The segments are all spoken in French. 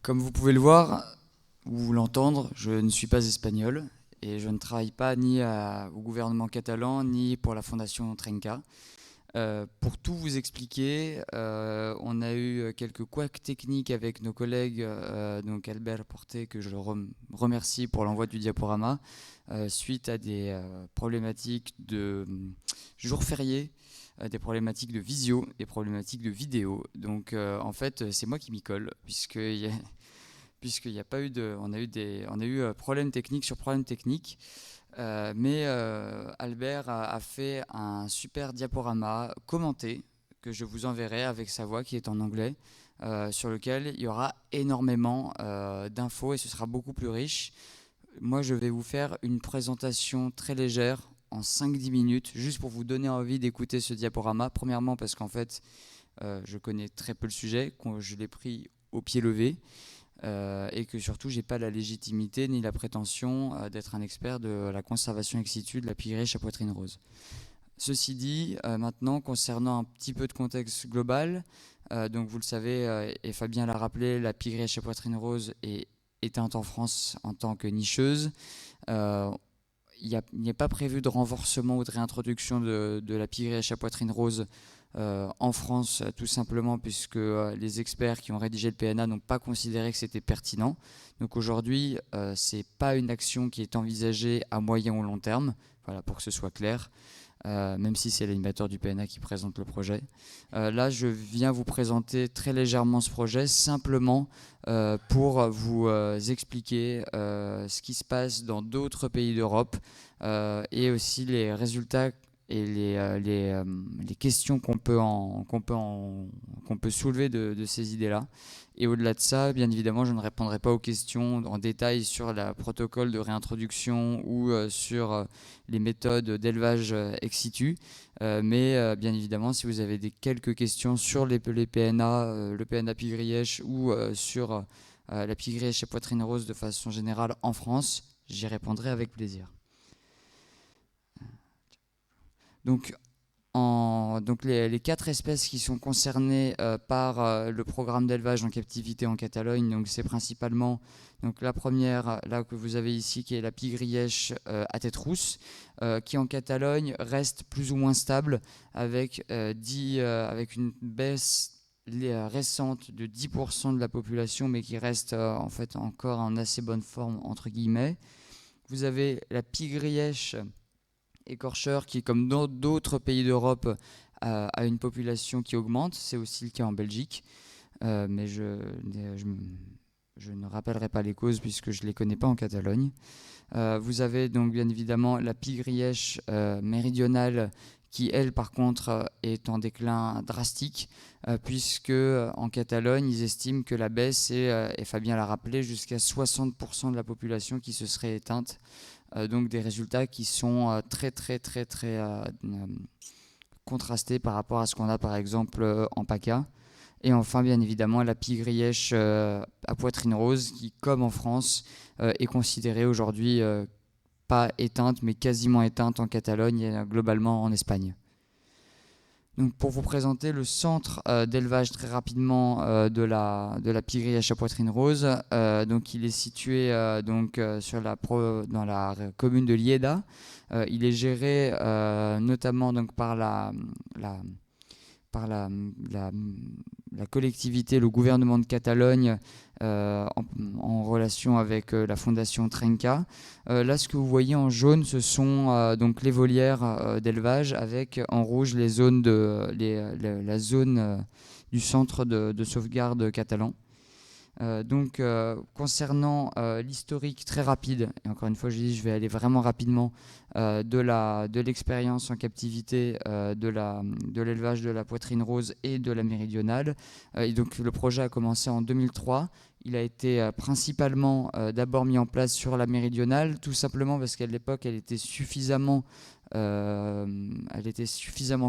Comme vous pouvez le voir ou l'entendre, je ne suis pas espagnol et je ne travaille pas au gouvernement catalan ni pour la fondation Trenca. Pour tout vous expliquer, on a eu quelques couacs techniques avec nos collègues, donc Albert Porté, que je remercie pour l'envoi du diaporama, suite à des problématiques de jours fériés, des problématiques de visio, des problématiques de vidéo. Donc en fait, c'est moi qui m'y colle, puisqu'il n'y a pas eu de, on a eu problème technique sur problème technique. Mais Albert a fait un super diaporama commenté que je vous enverrai avec sa voix qui est en anglais, sur lequel il y aura énormément d'infos et ce sera beaucoup plus riche. Moi, je vais vous faire une présentation très légère en 5-10 minutes, juste pour vous donner envie d'écouter ce diaporama. Premièrement, parce qu'en fait, je connais très peu le sujet, je l'ai pris au pied levé. Et que surtout j'ai pas la légitimité ni la prétention d'être un expert de la conservation ex situ de la pigrièche à poitrine rose. Ceci dit, maintenant concernant un petit peu de contexte global, donc vous le savez et Fabien l'a rappelé, la pigrièche à poitrine rose est éteinte en France en tant que nicheuse. Euh, il n'est pas prévu de renforcement ou de réintroduction de la pigrièche à poitrine rose en France, tout simplement puisque les experts qui ont rédigé le PNA n'ont pas considéré que c'était pertinent. Donc aujourd'hui, ce n'est pas une action qui est envisagée à moyen ou long terme, voilà, pour que ce soit clair. Même si c'est l'animateur du PNA qui présente le projet. Là, je viens vous présenter très légèrement ce projet, simplement pour vous expliquer ce qui se passe dans d'autres pays d'Europe et aussi les résultats et les questions qu'on peut soulever de ces idées-là. Et au-delà de ça, bien évidemment, je ne répondrai pas aux questions en détail sur le protocole de réintroduction ou sur les méthodes d'élevage ex situ. Mais bien évidemment, si vous avez quelques questions sur les PNA, le PNA pigrièche ou sur la pigrièche à poitrine rose de façon générale en France, j'y répondrai avec plaisir. Donc, les 4 espèces qui sont concernées par le programme d'élevage en captivité en Catalogne, donc c'est principalement donc la première là que vous avez ici qui est la pigrièche à tête rousse, qui en Catalogne reste plus ou moins stable avec une baisse récente de 10% de la population, mais qui reste en fait encore en assez bonne forme entre guillemets. Vous avez la pigrièche écorcheur qui, comme dans d'autres pays d'Europe, a une population qui augmente. C'est aussi le cas en Belgique. Mais je ne rappellerai pas les causes puisque je ne les connais pas en Catalogne. Vous avez donc bien évidemment la pigrièche méridionale qui, elle, par contre, est en déclin drastique, puisque en Catalogne, ils estiment que la baisse est, et Fabien l'a rappelé, jusqu'à 60% de la population qui se serait éteinte. Donc des résultats qui sont très contrastés par rapport à ce qu'on a par exemple en PACA. Et enfin, bien évidemment, la pigrièche à poitrine rose qui, comme en France, est considérée aujourd'hui pas éteinte, mais quasiment éteinte en Catalogne et globalement en Espagne. Donc pour vous présenter le centre d'élevage très rapidement de la pigrièche à poitrine rose, donc il est situé dans la commune de Lieda. Il est géré notamment donc par par la, la, la collectivité, le gouvernement de Catalogne en relation avec la fondation Trenca. Là, ce que vous voyez en jaune, ce sont donc les volières d'élevage avec en rouge les zones la zone du centre de sauvegarde catalan. Concernant l'historique très rapide, et encore une fois je vais aller vraiment rapidement, de l'expérience en captivité de l'élevage de la poitrine rose et de la méridionale. Et donc le projet a commencé en 2003. Il a été principalement d'abord mis en place sur la méridionale, tout simplement parce qu'à l'époque elle était suffisamment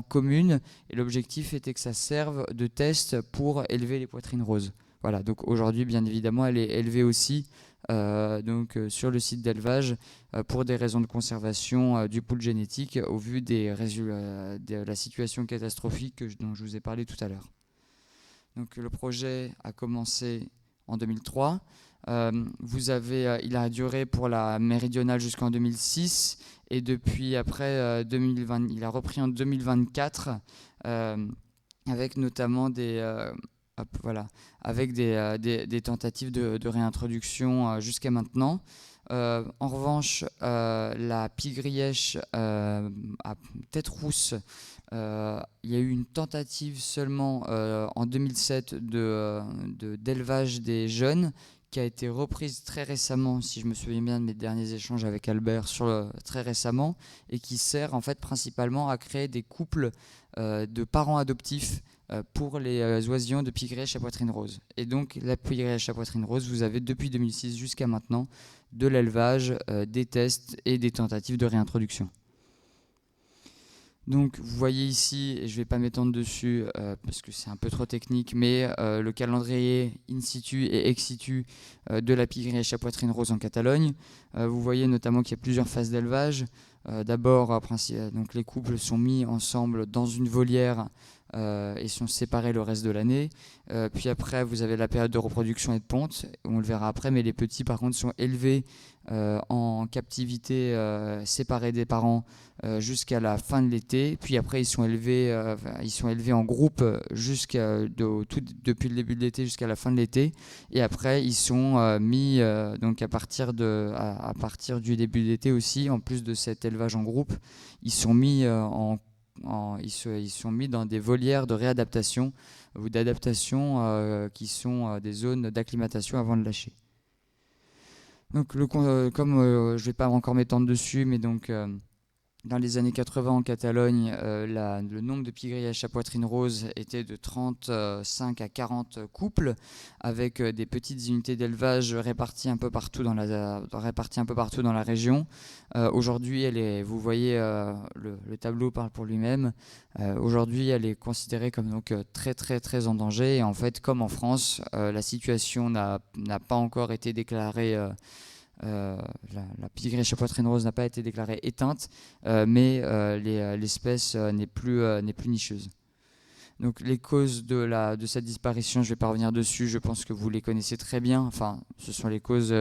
commune et l'objectif était que ça serve de test pour élever les poitrines roses. Voilà, donc aujourd'hui, bien évidemment, elle est élevée aussi sur le site d'élevage pour des raisons de conservation du pool génétique au vu de la situation catastrophique dont je vous ai parlé tout à l'heure. Donc le projet a commencé en 2003. Il a duré pour la méridionale jusqu'en 2006 et depuis après 2020, il a repris en 2024 avec notamment des tentatives de réintroduction jusqu'à maintenant. En revanche, la pie grièche à tête rousse, il y a eu une tentative seulement en 2007 d'élevage des jeunes qui a été reprise très récemment, si je me souviens bien de mes derniers échanges avec Albert, très récemment, et qui sert en fait principalement à créer des couples de parents adoptifs pour les oisillons de pie grièche à poitrine rose. Et donc la pie grièche à poitrine rose, vous avez depuis 2006 jusqu'à maintenant de l'élevage, des tests et des tentatives de réintroduction. Donc vous voyez ici, et je ne vais pas m'étendre dessus parce que c'est un peu trop technique, mais le calendrier in situ et ex situ de la pie grièche à poitrine rose en Catalogne. Vous voyez notamment qu'il y a plusieurs phases d'élevage. D'abord, donc les couples sont mis ensemble dans une volière et sont séparés le reste de l'année. Puis après, vous avez la période de reproduction et de ponte, on le verra après, mais les petits par contre sont élevés en captivité séparés des parents jusqu'à la fin de l'été. Puis après, ils sont élevés en groupe depuis le début de l'été jusqu'à la fin de l'été. Et après, ils sont mis donc à partir du début de l'été aussi, en plus de cet élevage en groupe, ils sont mis ils sont mis dans des volières de réadaptation ou d'adaptation qui sont des zones d'acclimatation avant de lâcher. Donc, comme je ne vais pas encore m'étendre dessus, mais donc dans les années 80 en Catalogne, le nombre de pie grièche à poitrine rose était de 35 à 40 couples, avec des petites unités d'élevage réparties un peu partout dans la région. Aujourd'hui, vous voyez, le tableau parle pour lui-même. Aujourd'hui, elle est considérée comme donc très très très en danger. Et en fait, comme en France, la situation n'a pas encore été déclarée. La pie grièche à poitrine rose n'a pas été déclarée éteinte, mais l'espèce n'est plus nicheuse. Donc les causes de cette disparition, je ne vais pas revenir dessus, je pense que vous les connaissez très bien. Enfin, ce sont les causes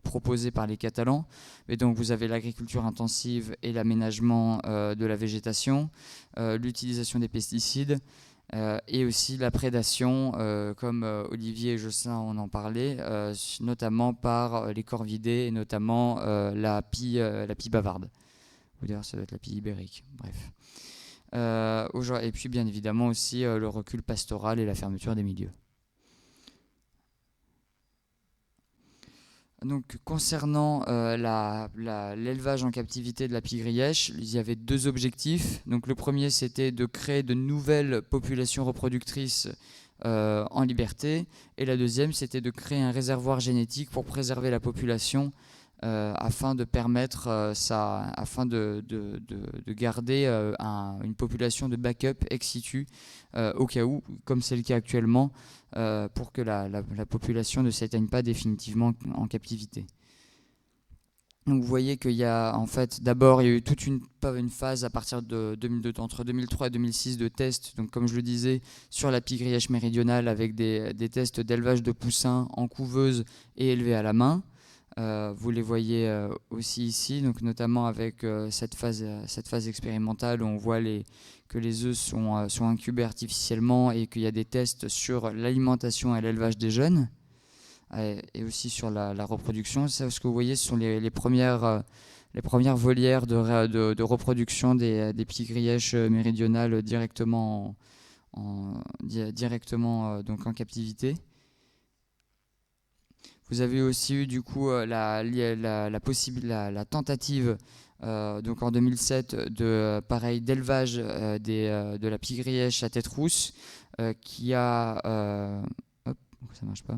proposées par les Catalans. Mais donc vous avez l'agriculture intensive et l'aménagement de la végétation, l'utilisation des pesticides, et aussi la prédation, comme Olivier et Jocelyn en ont parlé, notamment par les corvidés et notamment la pie bavarde. Ou d'ailleurs, ça doit être la pie ibérique. Bref. Et puis, bien évidemment, aussi le recul pastoral et la fermeture des milieux. Donc, concernant l'élevage en captivité de la pie grièche, il y avait deux objectifs. Donc, le premier, c'était de créer de nouvelles populations reproductrices en liberté. Et la deuxième, c'était de créer un réservoir génétique pour préserver la population afin de permettre afin de garder une population de backup ex situ au cas où, comme c'est le cas actuellement, pour que la population ne s'éteigne pas définitivement en captivité. Donc vous voyez qu'il y a en fait, d'abord il y a eu toute une phase à partir entre 2003 et 2006 de tests, donc comme je le disais, sur la pie grièche méridionale avec des tests d'élevage de poussins en couveuse et élevés à la main. Vous les voyez aussi ici, donc notamment avec cette phase expérimentale où on voit que les œufs sont incubés artificiellement et qu'il y a des tests sur l'alimentation et l'élevage des jeunes et aussi sur la reproduction. Ça, ce que vous voyez, ce sont les premières volières de reproduction des pie grièches méridionales directement donc en captivité. Vous avez aussi eu du coup la tentative donc en 2007 d'élevage de la pie grièche à tête rousse qui a ça marche pas.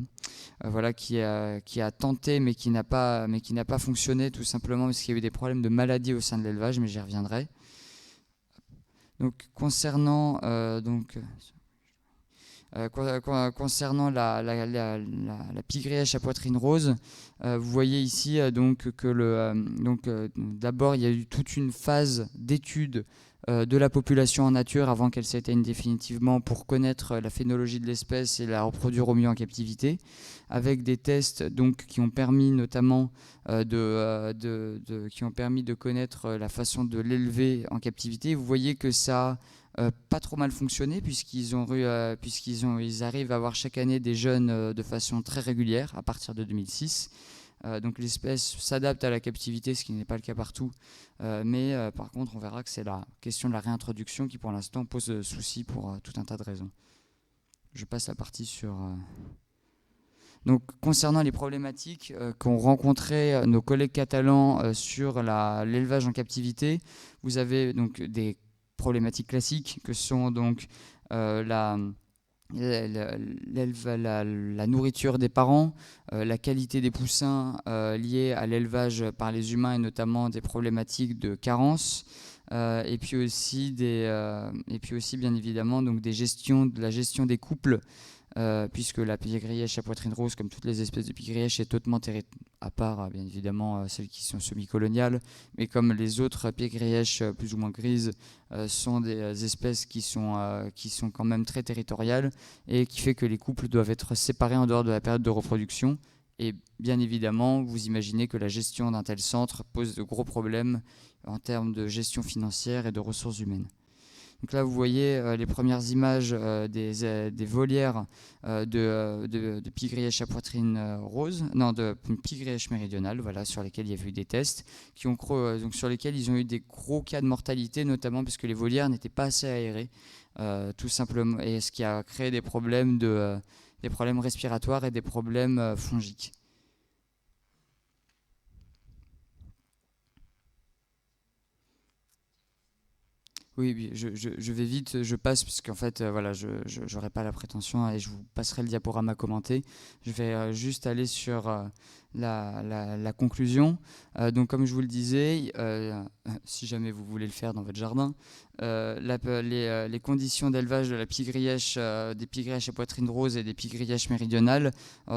Voilà, qui a tenté mais qui n'a pas fonctionné tout simplement parce qu'il y a eu des problèmes de maladie au sein de l'élevage, mais j'y reviendrai. Donc concernant Concernant la pie grièche à poitrine rose, vous voyez ici donc que d'abord il y a eu toute une phase d'étude de la population en nature avant qu'elle s'éteigne définitivement pour connaître la phénologie de l'espèce et la reproduire au mieux en captivité, avec des tests donc, qui ont permis notamment qui ont permis de connaître la façon de l'élever en captivité. Vous voyez que ça a pas trop mal fonctionné puisqu'ils arrivent à avoir chaque année des jeunes de façon très régulière à partir de 2006. Donc l'espèce s'adapte à la captivité, ce qui n'est pas le cas partout. Mais par contre, on verra que c'est la question de la réintroduction qui, pour l'instant, pose souci pour tout un tas de raisons. Je passe la partie sur... Donc, concernant les problématiques qu'ont rencontrées nos collègues catalans sur l'élevage en captivité, vous avez donc des problématiques classiques que sont donc la nourriture des parents, la qualité des poussins liée à l'élevage par les humains et notamment des problématiques de carence, et puis aussi bien évidemment donc de la gestion des couples, puisque la pie grièche à poitrine rose, comme toutes les espèces de pie grièche, est hautement à part bien évidemment celles qui sont semi-coloniales, mais comme les autres pie grièches plus ou moins grises sont des espèces qui sont quand même très territoriales et qui fait que les couples doivent être séparés en dehors de la période de reproduction. Et bien évidemment, vous imaginez que la gestion d'un tel centre pose de gros problèmes en termes de gestion financière et de ressources humaines. Donc là, vous voyez les premières images des volières de pie grièche à poitrine rose, non, de pie grièche méridionale, voilà, sur lesquelles il y a eu des tests, donc sur lesquels ils ont eu des gros cas de mortalité, notamment parce que les volières n'étaient pas assez aérées, tout simplement, et ce qui a créé des problèmes respiratoires et des problèmes fongiques. Oui, je vais vite, je passe, puisqu'en fait, voilà, je n'aurai pas la prétention et je vous passerai le diaporama commenté. Je vais juste aller sur la conclusion. Donc, comme je vous le disais, si jamais vous voulez le faire dans votre jardin, les conditions d'élevage de la pie grièche, des pie grièches à poitrine rose et des pie grièches méridionales.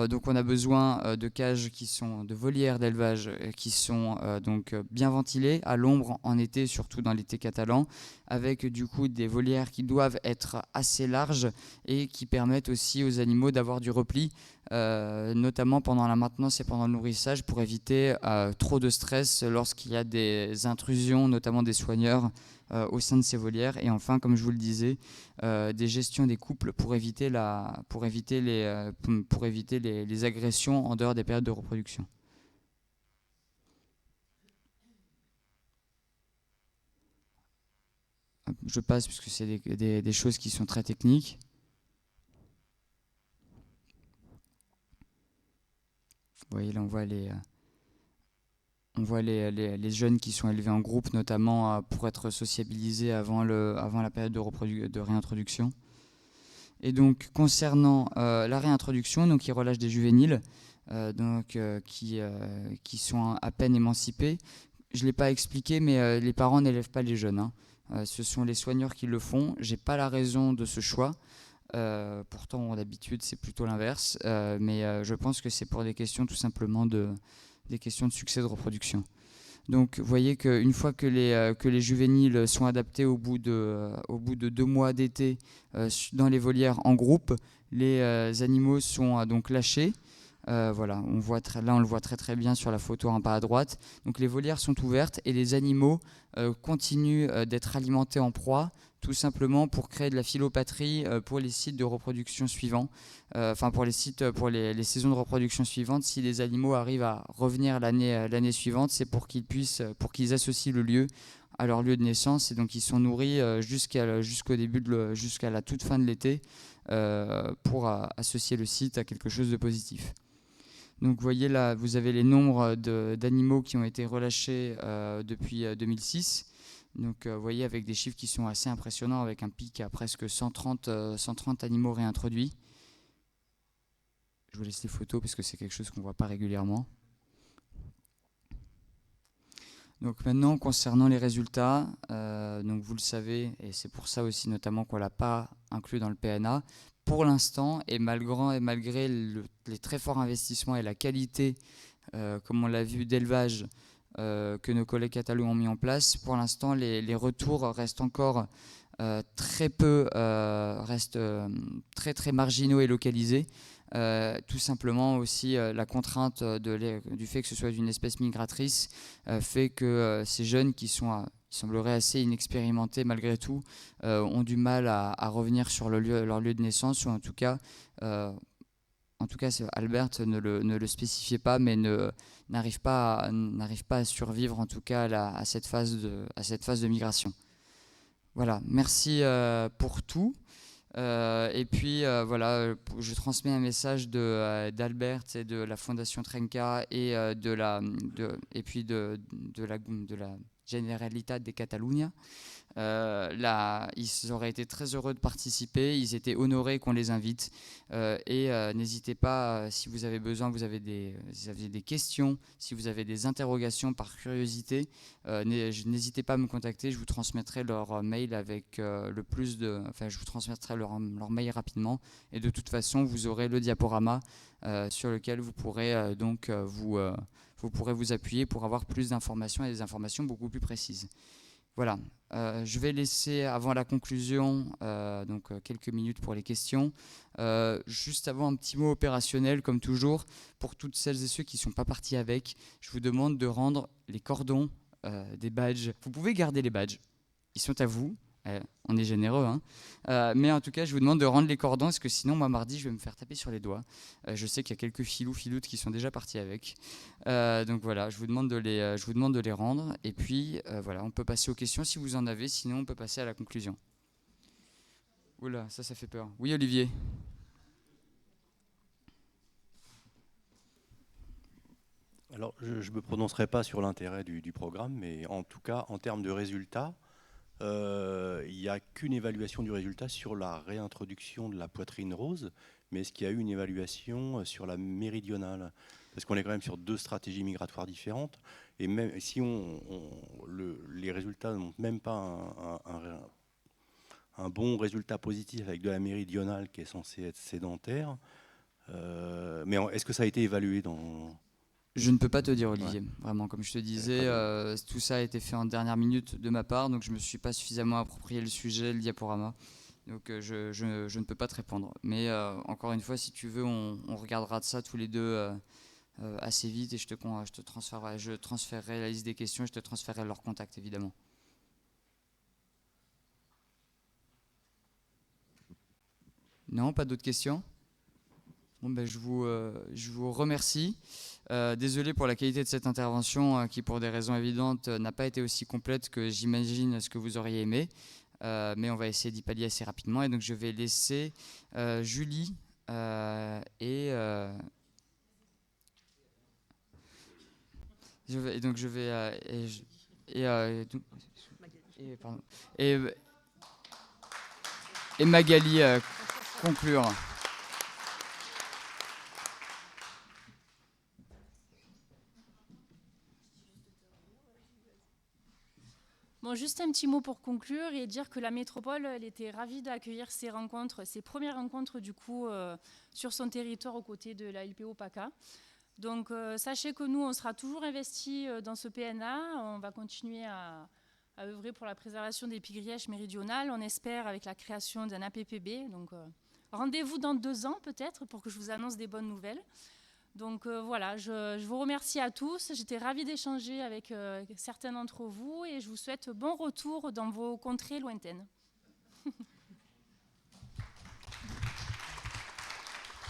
Donc, on a besoin de cages de volières d'élevage qui sont donc bien ventilées, à l'ombre en été, surtout dans l'été catalan, avec du coup des volières qui doivent être assez larges et qui permettent aussi aux animaux d'avoir du repli, notamment pendant la maintenance et pendant le nourrissage, pour éviter trop de stress lorsqu'il y a des intrusions, notamment des soigneurs, au sein de ces volières. Et enfin, comme je vous le disais, des gestions des couples pour éviter les agressions en dehors des périodes de reproduction. Je passe puisque c'est des choses qui sont très techniques. Vous voyez, là on voit les jeunes qui sont élevés en groupe, notamment pour être sociabilisés avant la période de réintroduction. Et donc concernant la réintroduction, donc ils relâchent des juvéniles qui sont à peine émancipés. Je ne l'ai pas expliqué, mais les parents n'élèvent pas les jeunes, hein. Ce sont les soigneurs qui le font. J'ai pas la raison de ce choix. Pourtant, d'habitude, c'est plutôt l'inverse. Mais je pense que c'est pour des questions tout simplement des questions de succès de reproduction. Donc, vous voyez qu'une fois que les juvéniles sont adaptés au bout de 2 mois d'été dans les volières en groupe, les animaux sont donc lâchés. Voilà, là on le voit très très bien sur la photo en bas à droite. Donc les volières sont ouvertes et les animaux continuent d'être alimentés en proie, tout simplement pour créer de la phylopatrie pour les sites de reproduction suivants. Enfin pour les saisons de reproduction suivantes, si les animaux arrivent à revenir l'année suivante, c'est pour qu'ils associent le lieu à leur lieu de naissance, et donc ils sont nourris jusqu'à la toute fin de l'été pour associer le site à quelque chose de positif. Donc vous voyez là, vous avez les nombres d'animaux qui ont été relâchés depuis 2006. Donc vous voyez avec des chiffres qui sont assez impressionnants, avec un pic à presque 130 animaux réintroduits. Je vous laisse les photos parce que c'est quelque chose qu'on ne voit pas régulièrement. Donc maintenant, concernant les résultats, donc vous le savez, et c'est pour ça aussi notamment qu'on ne l'a pas inclus dans le PNA, pour l'instant, et malgré les très forts investissements et la qualité, comme on l'a vu, d'élevage que nos collègues catalans ont mis en place, pour l'instant, les retours restent encore restent très très marginaux et localisés. Tout simplement aussi la contrainte du fait que ce soit une espèce migratrice fait que ces jeunes qui sont il semblerait assez inexpérimentés malgré tout, ont du mal à revenir sur leur lieu de naissance, ou en tout cas, Albert ne le spécifiait pas, mais n'arrive pas à survivre en tout cas à cette phase de migration. Voilà, merci pour tout. Et puis voilà, je transmets un message d'Albert et de la Fondation Trenca et puis de la Generalitat de Catalunya. Ils auraient été très heureux de participer, ils étaient honorés qu'on les invite. N'hésitez pas, si vous avez besoin, vous avez des questions, si vous avez des interrogations par curiosité, n'hésitez pas à me contacter, je vous transmettrai leur mail je vous transmettrai leur mail rapidement, et de toute façon vous aurez le diaporama sur lequel vous pourrez vous pourrez vous appuyer pour avoir plus d'informations et des informations beaucoup plus précises. Voilà, je vais laisser avant la conclusion quelques minutes pour les questions. Juste avant, un petit mot opérationnel comme toujours. Pour toutes celles et ceux qui ne sont pas partis avec, je vous demande de rendre les cordons des badges. Vous pouvez garder les badges, ils sont à vous. On est généreux, hein. Mais en tout cas, je vous demande de rendre les cordons, parce que sinon, moi, mardi, je vais me faire taper sur les doigts. Je sais qu'il y a quelques filoutes qui sont déjà partis avec. Donc voilà, je vous demande de les rendre. Et puis, voilà, on peut passer aux questions si vous en avez. Sinon, on peut passer à la conclusion. Oula, ça fait peur. Oui, Olivier. Alors, je ne me prononcerai pas sur l'intérêt du programme, mais en tout cas, en termes de résultats, il n'y a qu'une évaluation du résultat sur la réintroduction de la poitrine rose, mais est-ce qu'il y a eu une évaluation sur la méridionale? Parce qu'on est quand même sur deux stratégies migratoires différentes, et même si les résultats n'ont même pas un bon résultat positif avec de la méridionale qui est censée être sédentaire, mais est-ce que ça a été évalué dans... Je ne peux pas te dire, Olivier. Ouais. Vraiment, comme je te disais, tout ça a été fait en dernière minute de ma part, donc je ne me suis pas suffisamment approprié le sujet, le diaporama. Donc je ne peux pas te répondre. Mais encore une fois, si tu veux, on regardera de ça tous les deux assez vite, et je transférerai la liste des questions et je te transférerai leur contact, évidemment. Non, pas d'autres questions? Bon, ben, je vous remercie. Désolé pour la qualité de cette intervention qui, pour des raisons évidentes, n'a pas été aussi complète que j'imagine ce que vous auriez aimé. Mais on va essayer d'y pallier assez rapidement. Et donc, je vais laisser Julie et Magali conclure. Bon, juste un petit mot pour conclure et dire que la métropole, elle était ravie d'accueillir ces premières rencontres du coup sur son territoire aux côtés de la LPO PACA. Donc sachez que nous, on sera toujours investis dans ce PNA. On va continuer à œuvrer pour la préservation des pygrièches méridionales. On espère avec la création d'un APPB. Donc rendez-vous dans 2 ans peut-être pour que je vous annonce des bonnes nouvelles. Donc voilà, je vous remercie à tous. J'étais ravie d'échanger avec certains d'entre vous et je vous souhaite bon retour dans vos contrées lointaines.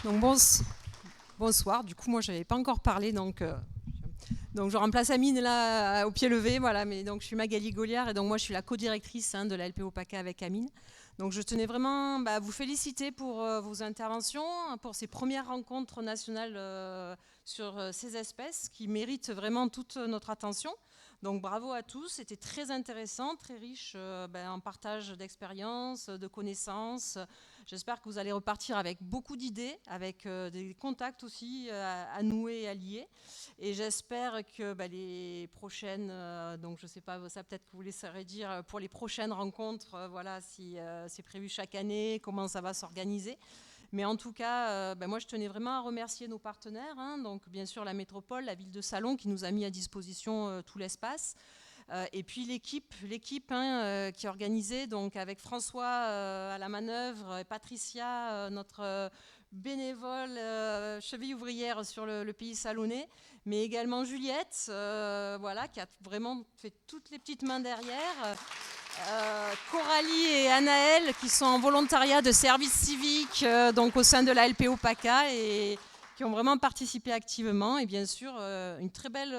Donc bonsoir. Du coup, moi, je n'avais pas encore parlé, donc je remplace Amine là au pied levé, voilà. Mais donc je suis Magali Goliard et donc moi je suis la co-directrice de la LPO PACA avec Amine. Donc je tenais vraiment à vous féliciter pour vos interventions, pour ces premières rencontres nationales sur ces espèces qui méritent vraiment toute notre attention. Donc bravo à tous, c'était très intéressant, très riche en partage d'expériences, de connaissances. J'espère que vous allez repartir avec beaucoup d'idées, avec des contacts aussi à nouer et à lier. Et j'espère que les prochaines, donc je ne sais pas, ça peut-être que vous laisserez dire pour les prochaines rencontres, voilà, si c'est prévu chaque année, comment ça va s'organiser. Mais en tout cas, moi je tenais vraiment à remercier nos partenaires, hein, donc bien sûr la métropole, la ville de Salon qui nous a mis à disposition tout l'espace. Et puis l'équipe qui est organisée, donc avec François à la manœuvre, et Patricia, notre bénévole cheville ouvrière sur le pays salonnais, mais également Juliette, voilà, qui a vraiment fait toutes les petites mains derrière. Coralie et Anaël qui sont en volontariat de service civique donc au sein de la LPO PACA et qui ont vraiment participé activement, et bien sûr une très belle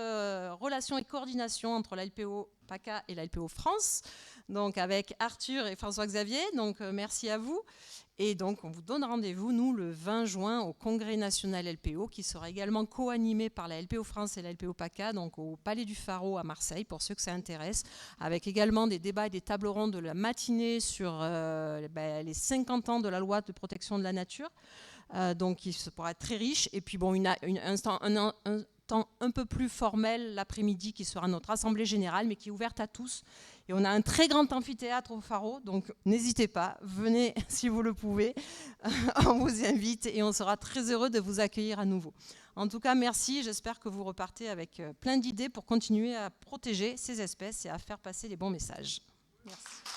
relation et coordination entre la LPO PACA et la LPO France, donc avec Arthur et François-Xavier, donc merci à vous. Et donc on vous donne rendez-vous, nous, le 20 juin au Congrès national LPO, qui sera également co-animé par la LPO France et la LPO PACA, donc au Palais du Pharo à Marseille, pour ceux que ça intéresse, avec également des débats et des tables rondes de la matinée sur les 50 ans de la loi de protection de la nature. Donc il pourra être très riche. Et puis bon, un temps un peu plus formel l'après-midi qui sera notre assemblée générale, mais qui est ouverte à tous. Et on a un très grand amphithéâtre au Pharo, donc n'hésitez pas, venez si vous le pouvez. On vous invite et on sera très heureux de vous accueillir à nouveau. En tout cas, merci. J'espère que vous repartez avec plein d'idées pour continuer à protéger ces espèces et à faire passer les bons messages. Merci.